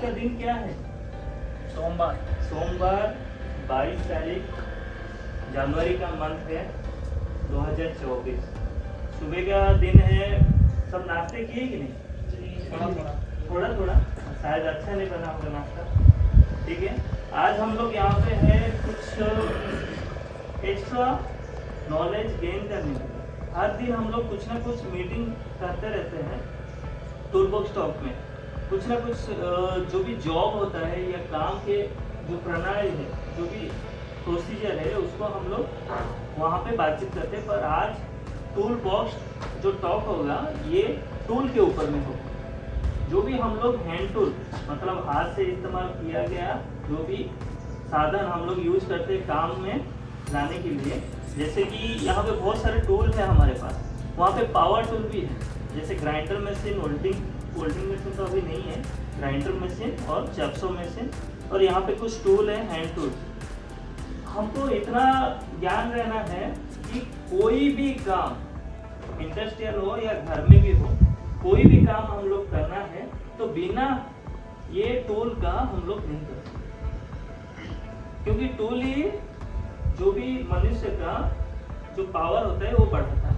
का दिन क्या है? सोमवार। सोमवार 22 तारीख जनवरी का मंथ है 2024। सुबह का दिन है। सब नाश्ते किए कि नहीं? थोड़ा थोड़ा शायद अच्छा नहीं बना होगा नाश्ता। ठीक है, आज हम लोग यहाँ पे है कुछ एक्स्ट्रा नॉलेज गेन करने के लिए। हर दिन हम लोग कुछ ना कुछ मीटिंग करते रहते हैं टूलबॉक्स टॉक में। कुछ ना कुछ जो भी जॉब होता है या काम के जो प्रणाली है, जो भी प्रोसीजर है, उसको हम लोग वहाँ पे बातचीत करते हैं। पर आज टूल बॉक्स जो टॉक होगा ये टूल के ऊपर में होगा। जो भी हम लोग हैंड टूल मतलब हाथ से इस्तेमाल किया गया जो भी साधन हम लोग यूज करते हैं काम में लाने के लिए, जैसे कि यहाँ पे बहुत सारे टूल है हमारे पास। वहाँ पे पावर टूल भी है, जैसे ग्राइंडर मशीन, वेल्डिंग मशीन तो अभी नहीं है, ग्राइंडर मशीन और चैप्सो मशीन, और यहाँ पे कुछ टूल है हैंड टूल। हमको इतना ज्ञान रहना है कि कोई भी काम इंडस्ट्रियल हो या घर में भी हो, कोई भी काम हम लोग करना है तो बिना ये टूल का हम लोग नहीं कर सकते, क्योंकि टूल ही जो भी मनुष्य का जो पावर होता है वो बढ़ाता है।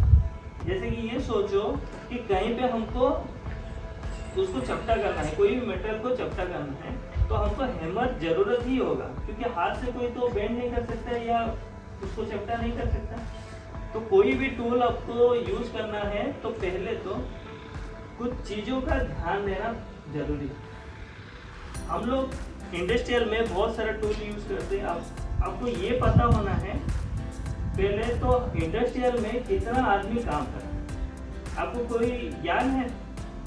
जैसे कि ये सोचो कि कहीं पे हमको उसको चपटा करना है, कोई भी मेटल को चपटा करना है तो हमको हैमर जरूरत ही होगा, क्योंकि हाथ से कोई तो बेंड नहीं कर सकता या उसको चपटा नहीं कर सकता। तो कोई भी टूल आपको यूज करना है तो पहले तो कुछ चीज़ों का ध्यान देना जरूरी है। हम लोग इंडस्ट्रियल में बहुत सारा टूल यूज करते हैं। आपको ये पता होना है पहले तो इंडस्ट्रियल में कितना आदमी काम कर रहा है। आपको कोई ज्ञान है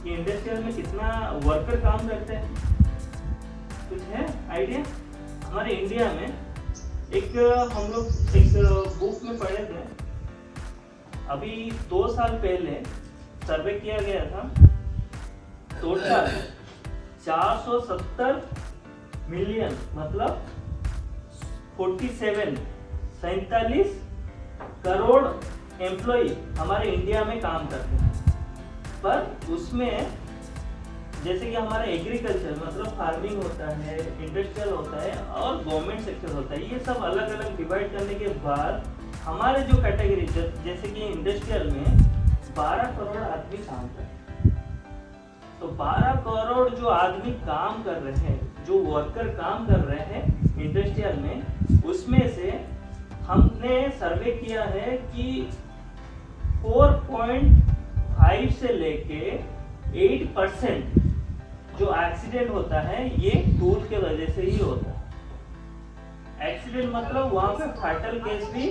कि इंडस्ट्रियल में कितना वर्कर काम करते हैं? कुछ है आइडिया? हमारे इंडिया में हम लोग एक बुक में पढ़े थे, अभी 2 साल पहले सर्वे किया गया था। टोटल 470 मिलियन मतलब 47 करोड़ एम्प्लॉय हमारे इंडिया में काम करते हैं। पर उसमें जैसे कि हमारा एग्रीकल्चर मतलब फार्मिंग होता है, इंडस्ट्रियल होता है और गवर्नमेंट सेक्टर होता है, ये सब अलग अलग डिवाइड करने के बाद हमारे जो कैटेगरी जैसे कि इंडस्ट्रियल में 12 करोड़ आदमी काम कर रहे हैं। तो 12 करोड़ जो आदमी काम कर रहे हैं, जो वर्कर काम कर रहे हैं इंडस्ट्रियल में, उसमें से हमने सर्वे किया है कि 4.5 से लेके 8% जो एक्सीडेंट होता है ये टूल के वजह से ही होता है। एक्सीडेंट मतलब वहां पे फैटल केस भी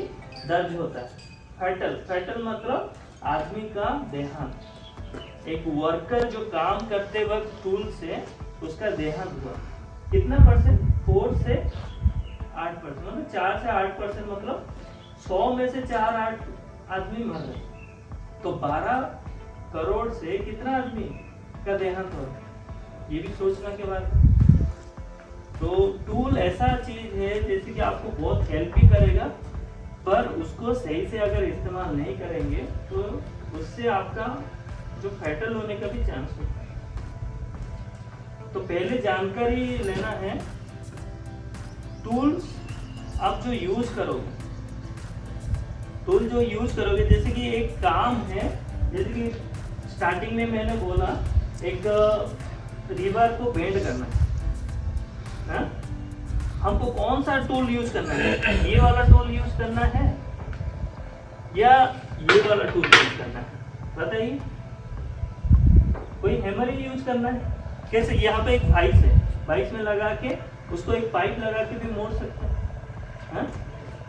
दर्ज होता है। फैटल मतलब आदमी का देहांत। एक वर्कर जो काम करते वक्त टूल से उसका देहांत हुआ, कितना परसेंट? 4 से 8%, मतलब 4 से 8%, मतलब 100 में से 4-8 आदमी मर रहे। तो 12 करोड़ से कितना आदमी का देहांत हो रहा है, ये भी सोचना के बाद। तो टूल ऐसा चीज है जैसे कि आपको बहुत हेल्प भी करेगा, पर उसको सही से अगर इस्तेमाल नहीं करेंगे तो उससे आपका जो फैटल होने का भी चांस होता है। तो पहले जानकारी लेना है टूल्स आप जो यूज करोगे, जैसे कि एक काम है, जैसे कि स्टार्टिंग में मैंने बोला एक रिवर को बेंड करना है, हमको कौन सा टूल यूज करना है? ये वाला टूल यूज करना है या ये वाला टूल यूज करना है? बताइए। कोई हैमर ही यूज करना है? कैसे? यहाँ पे एक वाइस में लगा के उसको एक पाइप लगा के भी मोड़ सकते हैं,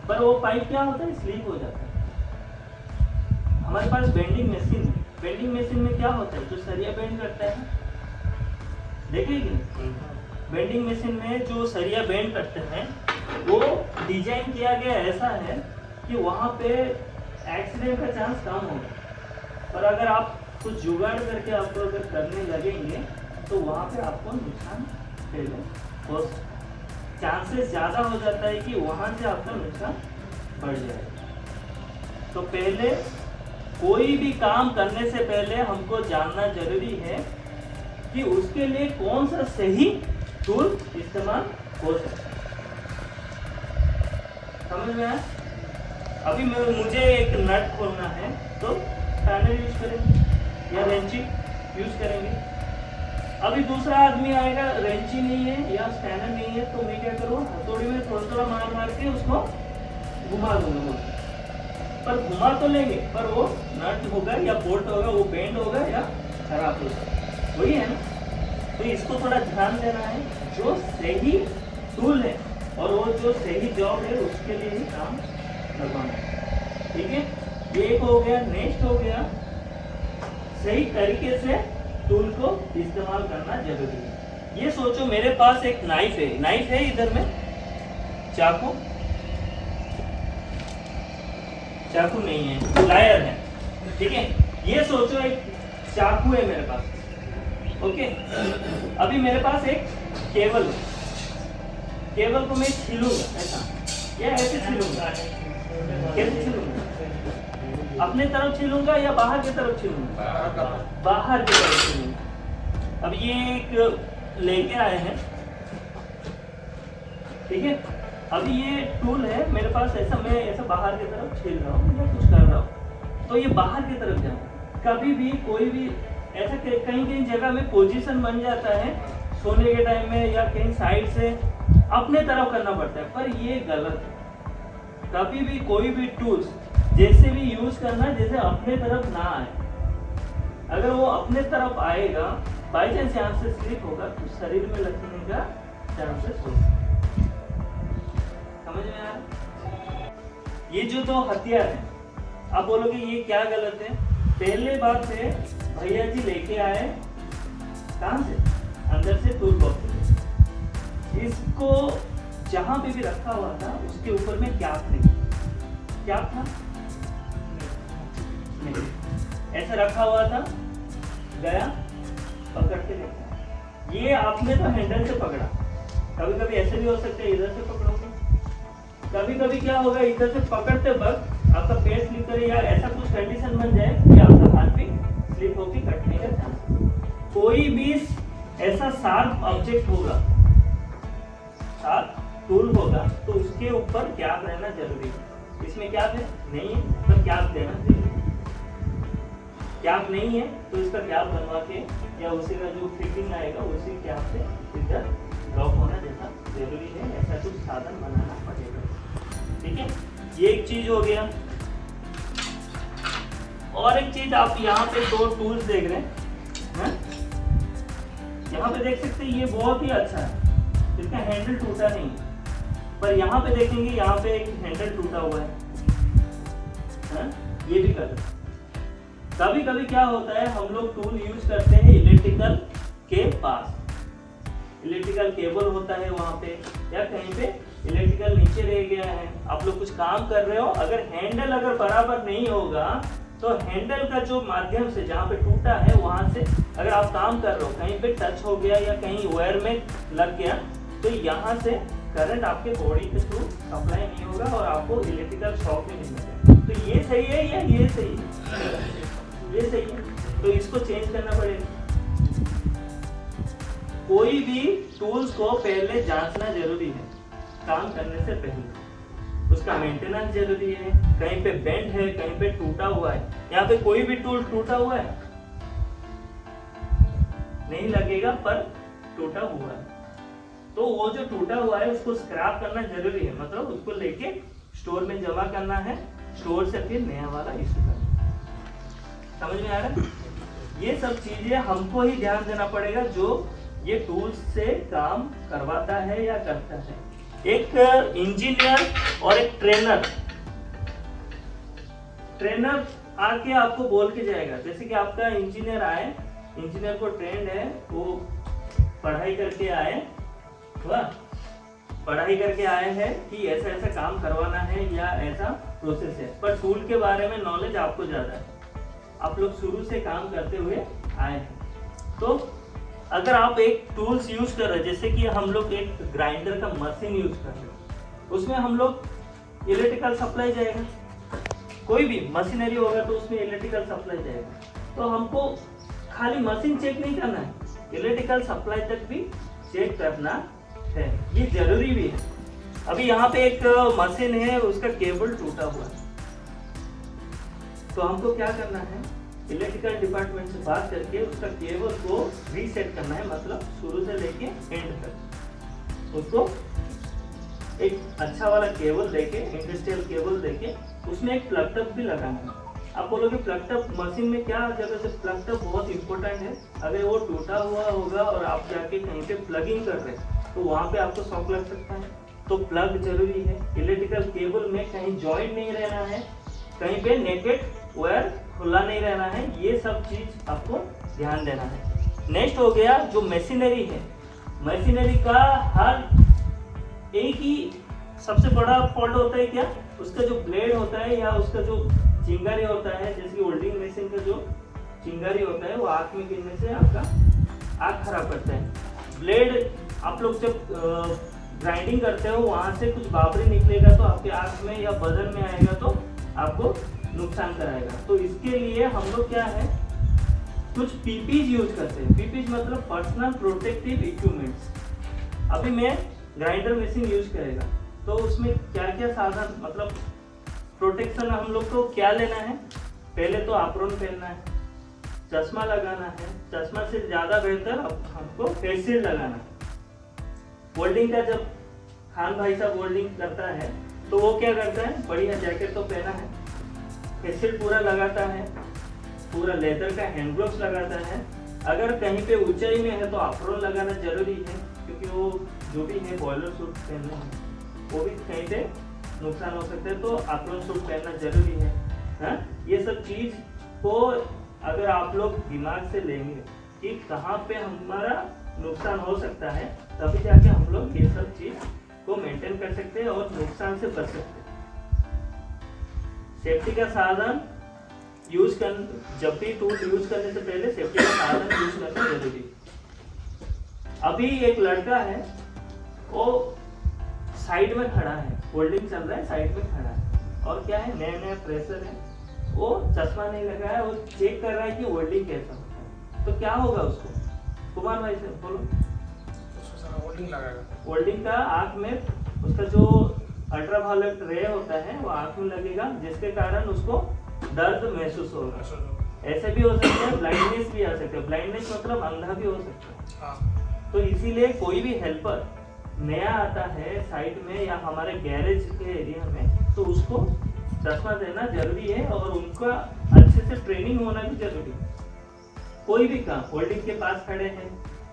पर वो पाइप क्या होता है, स्लिप हो जाता है। हमारे पास बेंडिंग मशीन में क्या होता है, जो सरिया बेंड करता है, देखेगी बेंडिंग मशीन में जो सरिया बेंड करते हैं वो डिजाइन किया गया ऐसा है कि वहाँ पे एक्सीडेंट का चांस कम होगा। पर अगर आप कुछ जुगाड़ करके आपको अगर करने लगेंगे तो वहाँ पे आपको नुकसान पहले और चांसेस ज़्यादा हो जाता है कि वहाँ से आपका नुकसान बढ़ जाएगा। तो पहले कोई भी काम करने से पहले हमको जानना जरूरी है कि उसके लिए कौन सा सही टूल इस्तेमाल हो सकता है। समझ में आया? अभी मुझे एक नट खोलना है तो स्पैनर यूज करेंगे या रेंची यूज करेंगे। अभी दूसरा आदमी आएगा, रेंची नहीं है या स्पैनर नहीं है, तो मैं क्या करूँ, हथौड़ी में थोड़ा थोड़ा मार मार के उसको घुमा दूंगा। पर घुमा तो लेंगे, पर वो नट होगा या बोल्ट होगा, वो बेंड होगा या खराब होगा, वही है ना। तो इसको थोड़ा ध्यान देना है, जो सही टूल है और वो जो सही जॉब है उसके लिए ही काम लगवाना है। ठीक है, ये एक हो गया। नेक्स्ट हो गया, सही तरीके से टूल को इस्तेमाल करना जरूरी है। ये सोचो मेरे पास एक नाइफ है इधर में, चाकू नहीं है, प्लायर है। ठीक है, ये सोचो एक चाकू है मेरे पास। ओके, अभी मेरे पास एक केबल है, केबल को मैं छीलूंगा ऐसा या ऐसे छीलूंगा, कैसे छीलूंगा, अपने तरफ छीलूंगा या बाहर की तरफ छीलूंगा, बाहर की तरफ छीलूंगा। अब ये एक लेके आए हैं, ठीक है, अभी ये टूल है मेरे पास, ऐसा मैं ऐसा बाहर की तरफ छील रहा हूँ या कुछ कर रहा हूँ, तो ये बाहर की तरफ जाऊँ। कभी भी कोई भी ऐसा कहीं जगह में पोजीशन बन जाता है, सोने के टाइम में या कहीं साइड से अपने तरफ करना पड़ता है, पर ये गलत है। कभी भी कोई भी टूल्स जैसे भी यूज करना जैसे अपने तरफ ना आए। अगर वो अपने तरफ आएगा, बाई चांस यहाँ से स्लिप होगा तो शरीर में लगने का चांसेस होगा। समझ में आ रहा? ये जो दो हथियार है, आप बोलोगे ये क्या गलत है। पहले बात है, भैया जी लेके आए कहां से, अंदर से टूल बॉक्स, इसको जहां पे भी रखा हुआ था उसके ऊपर में कैप नहीं, कैप था नहीं, ऐसे रखा हुआ था, गया पकड़ के देखा। ये आपने तो हैंडल से पकड़ा, कभी कभी ऐसे भी हो सकता है इधर से पकड़ोगे, कभी कभी क्या होगा इधर से पकड़ते वक्त आपका पैर स्लिप करे या ऐसा कुछ कंडीशन बन जाए कि आपका हाथ भी स्लिप होकर कटने का चांस। कोई भी ऐसा शार्प ऑब्जेक्ट होगा, शार्प टूल होगा, तो उसके ऊपर कैप रहना जरूरी है। इसमें कैप है नहीं है, पर कैप देना जरूरी है। कैप नहीं है तो इसका कैप बनवा के या उसी का जो फिटिंग आएगा उसी कैप से इधर ड्रॉप होना जैसा जरूरी है, ऐसा कुछ साधन बनाना पड़ेगा। ठीक है, ये एक चीज हो गया। और एक चीज, आप यहाँ पे दो टूल्स देख रहे हैं, यहाँ पे देख सकते हैं, ये बहुत ही अच्छा है, इसका हैंडल टूटा नहीं है। पर यहाँ पे देखेंगे, यहाँ पे एक हैंडल टूटा हुआ है, ये भी कर। कभी कभी क्या होता है, हम लोग टूल यूज करते हैं इलेक्ट्रिकल के पास, इलेक्ट्रिकल केबल होता है वहां पे, या कहीं पे इलेक्ट्रिकल नीचे रह गया है, आप लोग कुछ काम कर रहे हो, अगर हैंडल अगर बराबर नहीं होगा तो हैंडल का जो माध्यम से जहाँ पे टूटा है वहां से अगर आप काम कर रहे हो, कहीं पे टच हो गया या कहीं वायर में लग गया, तो यहाँ से करंट आपके बॉडी के थ्रू सप्लाई नहीं होगा और आपको इलेक्ट्रिकल शॉक भी नहीं मिलेगा। तो ये सही है या ये सही है? ये सही है, तो इसको चेंज करना पड़ेगा। कोई भी टूल्स को पहले जांचना जरूरी है, काम करने से पहले उसका मेंटेनेंस जरूरी है। कहीं पे बेंड है, कहीं पे टूटा हुआ है, यहाँ पे कोई भी टूल टूटा हुआ है नहीं लगेगा, पर टूटा हुआ है, तो वो जो टूटा हुआ है उसको स्क्रैप करना जरूरी है, मतलब उसको लेके स्टोर में जमा करना है, स्टोर से फिर नया वाला इशू करना। समझ में आ रहा है? ये सब चीजें हमको ही ध्यान देना पड़ेगा, जो ये टूल्स से काम करवाता है या करता है। एक इंजीनियर और एक ट्रेनर आके आपको बोल के जाएगा, जैसे कि आपका इंजीनियर आए, इंजीनियर को ट्रेंड है, वो पढ़ाई करके आए, पढ़ाई करके आए हैं कि ऐसा ऐसा काम करवाना है या ऐसा प्रोसेस है, पर टूल के बारे में नॉलेज आपको ज्यादा है, आप लोग शुरू से काम करते हुए आए हैं। तो अगर आप एक टूल्स यूज कर रहे हैं, जैसे कि हम लोग एक ग्राइंडर का मशीन यूज कर रहे हो, उसमें हम लोग इलेक्ट्रिकल सप्लाई जाएगा, कोई भी मशीनरी होगा तो उसमें इलेक्ट्रिकल सप्लाई जाएगा, तो हमको खाली मशीन चेक नहीं करना है, इलेक्ट्रिकल सप्लाई तक भी चेक करना है, ये जरूरी भी है। अभी यहाँ पे एक मशीन है, उसका केबल टूटा हुआ है, तो हमको क्या करना है, इलेक्ट्रिकल डिपार्टमेंट से बात करके उसका केबल को रीसेट करना है, मतलब शुरू से लेके एंड तक उसको एक अच्छा वाला केबल देके, इंडस्ट्रियल केबल देके, उसमें एक प्लग टब भी लगाना है। आप बोलोगे प्लग टब मशीन में क्या जगह से, प्लग टब बहुत इंपॉर्टेंट है। अगर वो टूटा हुआ होगा और आप जाके कहीं पे प्लगिंग कर रहे हैं तो वहाँ पे आपको शॉक लग सकता है, तो प्लग जरूरी है। इलेक्ट्रिकल केबल में कहीं जॉइंट नहीं रहना है, कहीं पे नेकेड वायर खुला नहीं रहना है, ये सब चीज आपको ध्यान देना है। नेक्स्ट हो गया जो मशीनरी है, मशीनरी का हर एक ही सबसे बड़ा फॉल्ट होता है क्या, उसका जो ब्लेड होता है या उसका जो चिंगारी होता है, जैसे कि होल्डिंग मशीन का जो चिंगारी होता है वो आँख में गिरने से आपका आँख खराब करता है। ब्लेड आप लोग जब ग्राइंडिंग करते हो वहाँ से कुछ बाबरी निकलेगा तो आपके आँख में या बदन में आएगा तो आपको नुकसान कराएगा। तो इसके लिए हम लोग क्या है, कुछ पीपीज यूज करते हैं। पीपीज मतलब पर्सनल प्रोटेक्टिव इक्विपमेंट्स। अभी मैं ग्राइंडर मशीन यूज करेगा तो उसमें क्या क्या साधन, मतलब प्रोटेक्शन हम लोग को क्या लेना है, पहले तो एप्रॉन पहनना है, चश्मा लगाना है, चश्मा से ज़्यादा बेहतर हमको फेस शील्ड लगाना है। वेल्डिंग का जब खान भाई साहब वेल्डिंग करता है तो वो क्या करता है, बढ़िया जैकेट तो पहना है, फेस शील्ड पूरा लगाता है, पूरा लेदर का हैंड ग्लोव्स लगाता है। अगर कहीं पे ऊंचाई में है तो एप्रॉन लगाना जरूरी है, क्योंकि वो जो भी है बॉयलर सूट पहनना है वो भी कहीं पे नुकसान हो सकता है, तो एप्रॉन सूट पहनना जरूरी है। हाँ, ये सब चीज को अगर आप लोग दिमाग से लेंगे कि कहाँ पे हमारा नुकसान हो सकता है, तभी जाके हम लोग ये सब चीज को मेंटेन कर सकते हैं और नुकसान से बच सकते हैं। सेफ्टी का साधन यूज कर, जब भी टूल यूज करने से पहले सेफ्टी का साधन यूज करना जरूरी। अभी एक लड़का है, वो साइड में खड़ा है, होल्डिंग चल रहा है, साइड में खड़ा है, और क्या है, नया नया प्रेशर है, वो चश्मा नहीं लगाया, वो चेक कर रहा है कि होल्डिंग कैसा होता है। तो क्या होगा उसको, कुमार भाई से बोलो। होल्डिंग लगाएगा, होल्डिंग का आँख में उसका जो अल्ट्रावायलेट रे होता है वो आँख में लगेगा, जिसके कारण उसको दर्द महसूस होगा। ऐसे भी हो सकता है, ब्लाइंडनेस भी आ सकता है। ब्लाइंडनेस मतलब अंधा भी हो सकता है। तो इसीलिए कोई भी हेल्पर नया आता है साइड में या हमारे गैरेज के एरिया में, तो उसको चश्मा देना जरूरी है और उनका अच्छे से ट्रेनिंग होना भी जरूरी है। कोई भी काम, होल्डिंग के पास खड़े हैं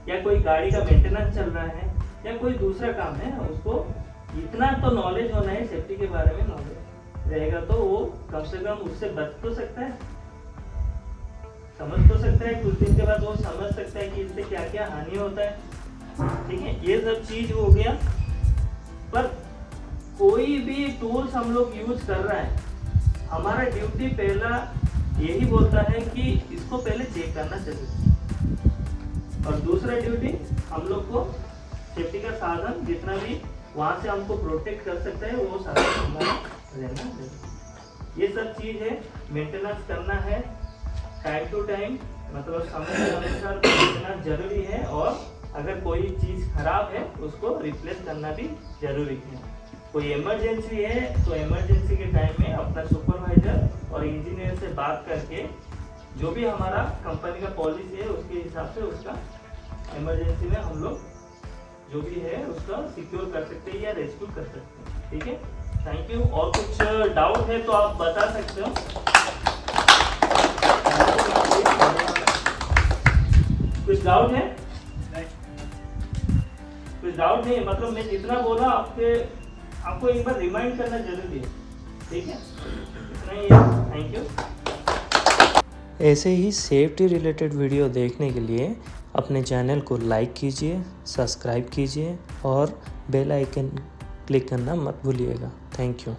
या कोई गाड़ी का मेंटेनेंस चल रहा है या कोई दूसरा काम है, उसको इतना तो नॉलेज होना है, सेफ्टी के बारे में नॉलेज रहेगा तो वो कम से कम उससे बच तो सकता है, समझ तो सकता है। कुछ दिन के बाद वो समझ सकता है कि इससे क्या क्या हानि होता है। ठीक है, ये सब चीज हो गया। पर कोई भी टूल्स हम लोग यूज कर रहा है, हमारा ड्यूटी पहला यही बोलता है कि इसको पहले चेक करना चाहिए, और दूसरा ड्यूटी हम लोग को सेफ्टी का साधन जितना भी वहां से हमको प्रोटेक्ट कर सकता है वो साधन हमारा रहना चाहिए। ये सब चीज है, मेंटेनेंस करना है टाइम टू टाइम, मतलब समय के अनुसार करना जरूरी है, और अगर कोई चीज खराब है उसको रिप्लेस करना भी जरूरी है। कोई इमरजेंसी है तो इमरजेंसी के टाइम में अपना सुपरवाइजर और इंजीनियर से बात करके जो भी हमारा कंपनी का पॉलिसी है उसके हिसाब से उसका इमरजेंसी में हम लोग जो भी है उसका सिक्योर कर सकते हैं या रेस्क्यू कर सकते हैं। ठीक है, थैंक यू। और कुछ डाउट है तो आप बता सकते हो। कुछ डाउट है? कुछ डाउट नहीं, मतलब मैं जितना बोला आपको एक बार रिमाइंड करना जरूरी है। ठीक है, इतना ही है। Thank you. ऐसे ही सेफ्टी रिलेटेड वीडियो देखने के लिए अपने चैनल को लाइक कीजिए, सब्सक्राइब कीजिए और बेल आइकन क्लिक करना मत भूलिएगा। Thank you.